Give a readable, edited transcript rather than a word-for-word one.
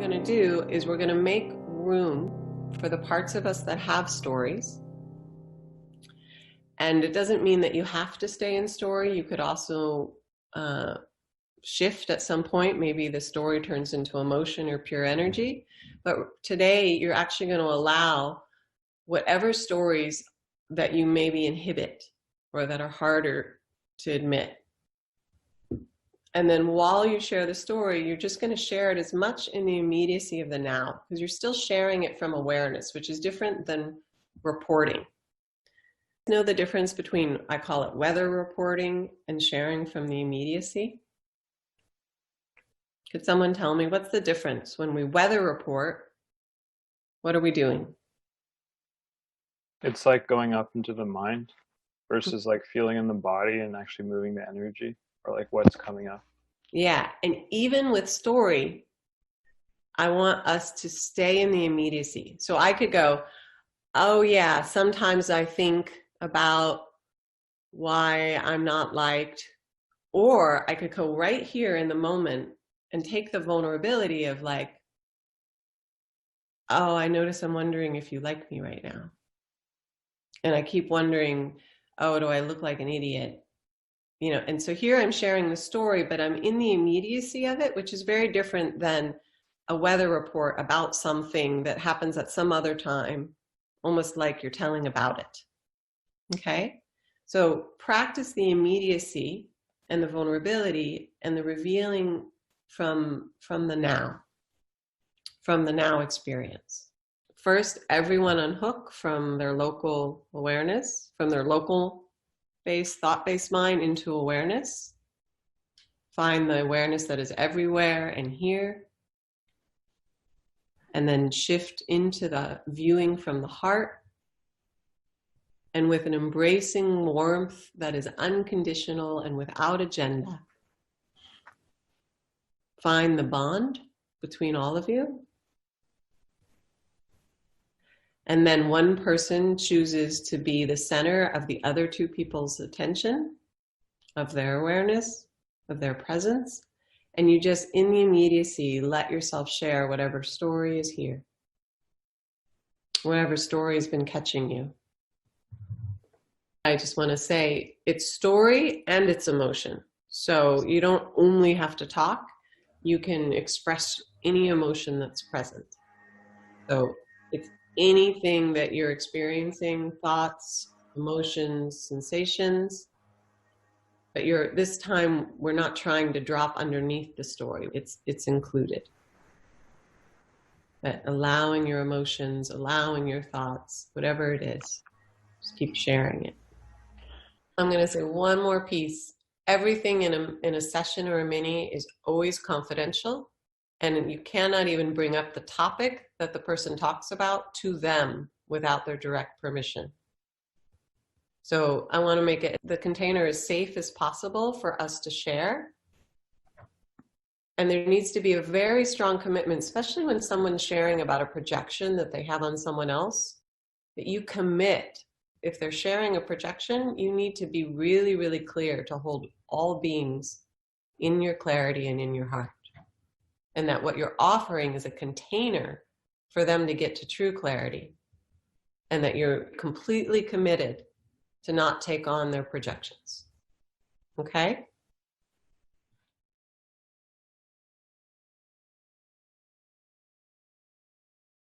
going to do is we're going to make room for the parts of us that have stories. And it doesn't mean that you have to stay in story. You could also shift at some point. Maybe the story turns into emotion or pure energy. But today you're actually going to allow whatever stories that you maybe inhibit or that are harder to admit. And then while you share the story, you're just going to share it as much in the immediacy of the now, because you're still sharing it from awareness, which is different than reporting. You know the difference between, I call it weather reporting, and sharing from the immediacy? Could someone tell me what's the difference? When we weather report, what are we doing? It's like going up into the mind versus like feeling in the body and actually moving the energy, or like what's coming up. Yeah, and even with story, I want us to stay in the immediacy. So I could go, oh yeah, sometimes I think about why I'm not liked, or I could go right here in the moment and take the vulnerability of like, oh, I notice I'm wondering if you like me right now. And I keep wondering, oh, do I look like an idiot? You know, and so here I'm sharing the story, but I'm in the immediacy of it, which is very different than a weather report about something that happens at some other time, almost like you're telling about it. Okay? So practice the immediacy and the vulnerability and the revealing from the now experience. First, everyone unhook from their local awareness, from their local thought-based mind into awareness. Find the awareness that is everywhere and here. And then shift into the viewing from the heart. And with an embracing warmth that is unconditional and without agenda. Find the bond between all of you. And then one person chooses to be the center of the other two people's attention, of their awareness, of their presence. And you just, in the immediacy, let yourself share whatever story is here. Whatever story has been catching you. I just want to say it's story and it's emotion. So you don't only have to talk. You can express any emotion that's present. So it's anything that you're experiencing, thoughts, emotions, sensations. But this time we're not trying to drop underneath the story. It's included. But allowing your emotions, allowing your thoughts, whatever it is, just keep sharing it. I'm going to say one more piece. Everything in a session or a mini is always confidential, and you cannot even bring up the topic that the person talks about to them without their direct permission. So I want to make it the container as safe as possible for us to share. And there needs to be a very strong commitment, especially when someone's sharing about a projection that they have on someone else, that you commit. If they're sharing a projection, you need to be really, really clear to hold all beings in your clarity and in your heart. And that what you're offering is a container for them to get to true clarity. And that you're completely committed to not take on their projections. Okay?